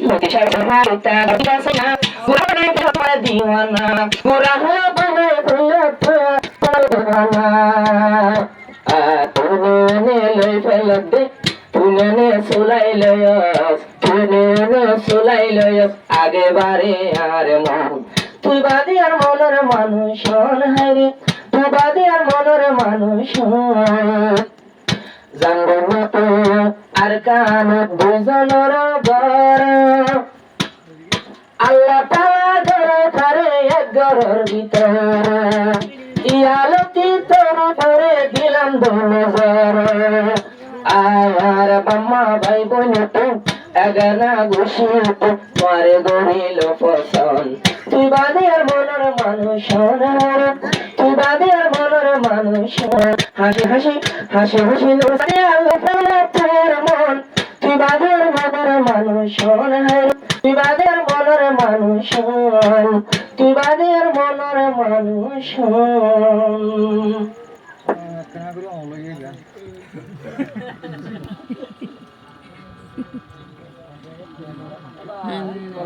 লোকে সারা হারিতা গাছে না পুরানে তোমার দিওয়ানা পুরা হলো বলে দিওয়ানা তুনে লই ফেলবে তুনে সুলাই লয়স তুনে সুলাই লয়স আগে বারে আর মন তুই বাদে আর মনের মানুষ হাইরে তুই বাদে আর মনের মানুষ জানবো না তো আর কান দুজনের ঘর আল্লাহ তাআলা ঘরে ঘরে এক ঘরের ভিতর ইয়ালতি তোর পরে দিলাম নজর আর বাম্মা ভাই বোন তো এগানা ঘুষি তো মারে গড়িল পছন্দ তুই বাদে আর মনের মানুষ তুই বাদে আর মনের মানুষ হাসি হাসি হাসি হাসি তোর মন তুই বাদে আর মনের মানুষ তুই বাদে আর মনের মানুষ তুই বাদে আর মনের মানুষ